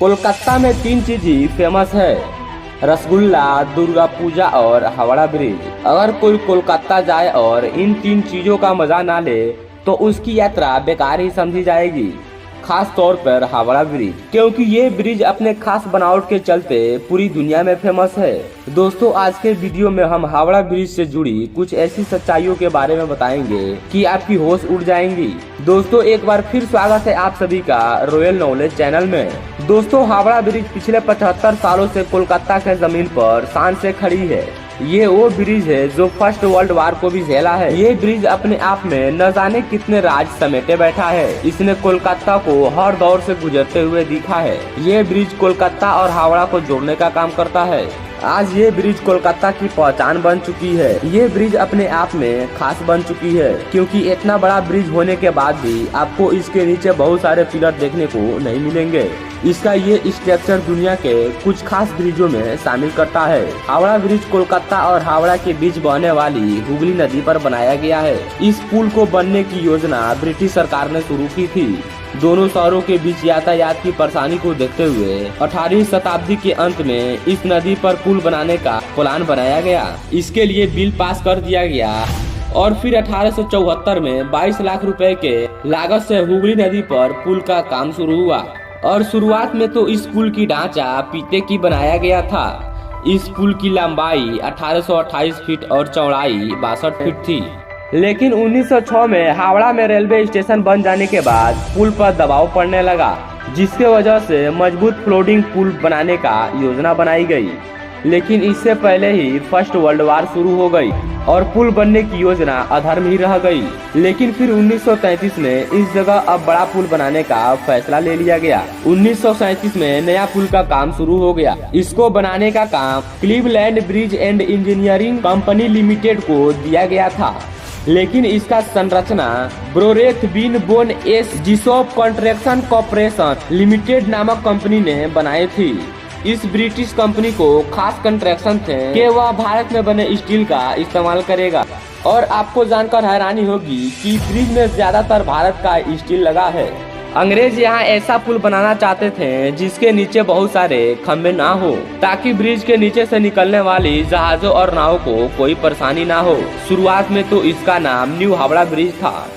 कोलकाता में तीन चीज ही फेमस है, रसगुल्ला, दुर्गा पूजा और हावड़ा ब्रिज। अगर कोई कोलकाता जाए और इन तीन चीजों का मजा ना ले तो उसकी यात्रा बेकार ही समझी जाएगी। खास तौर पर हावड़ा ब्रिज, क्योंकि ये ब्रिज अपने खास बनावट के चलते पूरी दुनिया में फेमस है। दोस्तों, आज के वीडियो में हम हावड़ा ब्रिज से जुड़ी कुछ ऐसी सच्चाइयों के बारे में बताएंगे कि आपकी होश उड़ जाएंगी। दोस्तों, एक बार फिर स्वागत है आप सभी का रॉयल नॉलेज चैनल में। दोस्तों, हावड़ा ब्रिज पिछले 75 सालों से कोलकाता के जमीन पर शान से खड़ी है। ये वो ब्रिज है जो फर्स्ट वर्ल्ड वार को भी झेला है। ये ब्रिज अपने आप में न जाने कितने राज समेटे बैठा है। इसने कोलकाता को हर दौर से गुजरते हुए दिखा है। ये ब्रिज कोलकाता और हावड़ा को जोड़ने का काम करता है। आज ये ब्रिज कोलकाता की पहचान बन चुकी है। ये ब्रिज अपने आप में खास बन चुकी है, क्योंकि इतना बड़ा ब्रिज होने के बाद भी आपको इसके नीचे बहुत सारे पिलर देखने को नहीं मिलेंगे। इसका ये स्ट्रक्चर दुनिया के कुछ खास ब्रिजों में शामिल करता है। हावड़ा ब्रिज कोलकाता और हावड़ा के बीच बहने वाली हुगली नदी पर बनाया गया है। इस पुल को बनने की योजना ब्रिटिश सरकार ने शुरू की थी। दोनों शहरों के बीच यातायात की परेशानी को देखते हुए 18वीं शताब्दी के अंत में इस नदी पर पुल बनाने का प्लान बनाया गया। इसके लिए बिल पास कर दिया गया और फिर 1874 में 22 लाख रुपए के लागत से हुगली नदी पर पुल का काम शुरू हुआ। और शुरुआत में तो इस पुल की ढांचा पीते की बनाया गया था। इस पुल की लंबाई 1828 फीट और चौड़ाई 62 फीट थी। लेकिन 1906 में हावड़ा में रेलवे स्टेशन बन जाने के बाद पुल पर दबाव पड़ने लगा, जिसके वजह से मजबूत फ्लोटिंग पुल बनाने का योजना बनाई गई। लेकिन इससे पहले ही फर्स्ट वर्ल्ड वार शुरू हो गई और पुल बनने की योजना अधर्म ही रह गई। लेकिन फिर 1933 में इस जगह अब बड़ा पुल बनाने का फैसला ले लिया गया। 1937 में नया पुल का काम शुरू हो गया। इसको बनाने का काम Cleveland bridge and engineering company limited को दिया गया था। लेकिन इसका संरचना ब्रोरेथ बिन बोन एस जिसोप कंस्ट्रक्शन कॉर्पोरेशन लिमिटेड नामक कंपनी ने बनाई थी। इस ब्रिटिश कंपनी को खास कंट्रैक्शन थे कि वह भारत में बने स्टील का इस्तेमाल करेगा। और आपको जानकर हैरानी होगी कि ब्रिज में ज्यादातर भारत का स्टील लगा है। अंग्रेज यहाँ ऐसा पुल बनाना चाहते थे जिसके नीचे बहुत सारे खंभे ना हो, ताकि ब्रिज के नीचे से निकलने वाली जहाजों और नावों को कोई परेशानी ना हो। शुरुआत में तो इसका नाम न्यू हावड़ा ब्रिज था,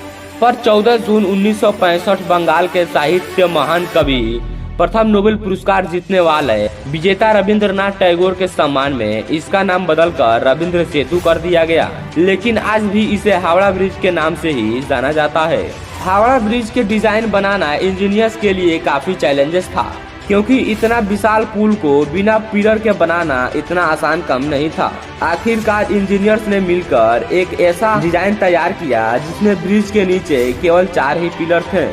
पर 14 जून 1965 बंगाल के साहित्य महान कवि, प्रथम नोबेल पुरस्कार जीतने वाले विजेता रविंद्रनाथ टैगोर के सम्मान में इसका नाम बदलकर रविंद्र सेतु कर दिया गया। लेकिन आज भी इसे हावड़ा ब्रिज के नाम से ही जाना जाता है। हावड़ा ब्रिज के डिजाइन बनाना इंजीनियर्स के लिए काफी चैलेंजेस था, क्योंकि इतना विशाल पुल को बिना पिलर के बनाना इतना आसान काम नहीं था। आखिरकार इंजीनियर्स ने मिलकर एक ऐसा डिजाइन तैयार किया जिसमें ब्रिज के नीचे केवल 4 ही पिलर थे।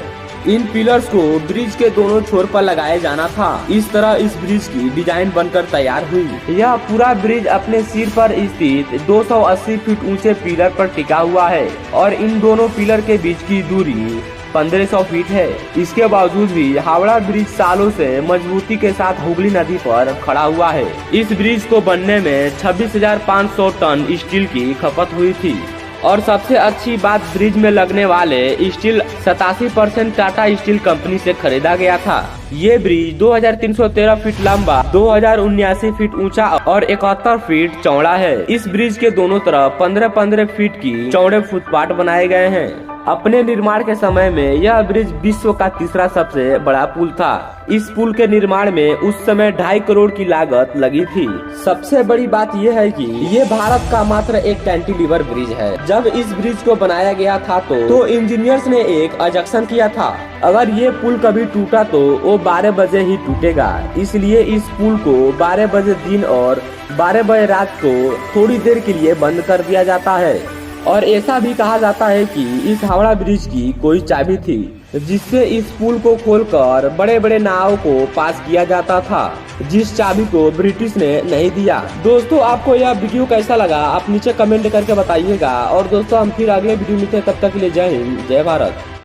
इन पिलर्स को ब्रिज के दोनों छोर पर लगाया जाना था। इस तरह इस ब्रिज की डिजाइन बनकर तैयार हुई। यह पूरा ब्रिज अपने सिर पर स्थित 280 फीट ऊंचे पिलर पर टिका हुआ है और इन दोनों पिलर के बीच की दूरी 1500 फीट है। इसके बावजूद भी हावड़ा ब्रिज सालों से मजबूती के साथ हुगली नदी पर खड़ा हुआ है। इस ब्रिज को बनने में 26,500 टन स्टील की खपत हुई थी। और सबसे अच्छी बात, ब्रिज में लगने वाले स्टील 87% टाटा स्टील कंपनी से खरीदा गया था। ये ब्रिज 2313 फीट लंबा, 2079 फीट ऊंचा और 71 फीट चौड़ा है। इस ब्रिज के दोनों तरफ 15-15 फीट की चौड़े फुटपाथ बनाए गए हैं। अपने निर्माण के समय में यह ब्रिज विश्व का तीसरा सबसे बड़ा पुल था। इस पुल के निर्माण में उस समय 2.5 करोड़ की लागत लगी थी। सबसे बड़ी बात यह है कि ये भारत का मात्र एक कैंटिलीवर ब्रिज है। जब इस ब्रिज को बनाया गया था तो इंजीनियर्स ने एक अजम्पशन किया था, अगर ये पुल कभी टूटा तो वो 12 बजे ही टूटेगा। इसलिए इस पुल को 12 बजे दिन और 12 बजे रात को थोड़ी देर के लिए बंद कर दिया जाता है। और ऐसा भी कहा जाता है कि इस हावड़ा ब्रिज की कोई चाबी थी, जिससे इस पुल को खोलकर बड़े बड़े नाव को पास किया जाता था, जिस चाबी को ब्रिटिश ने नहीं दिया। दोस्तों, आपको यह वीडियो कैसा लगा आप नीचे कमेंट करके बताइएगा। और दोस्तों, हम फिर अगले वीडियो में तब तक के लिए जय हिंद, जय भारत।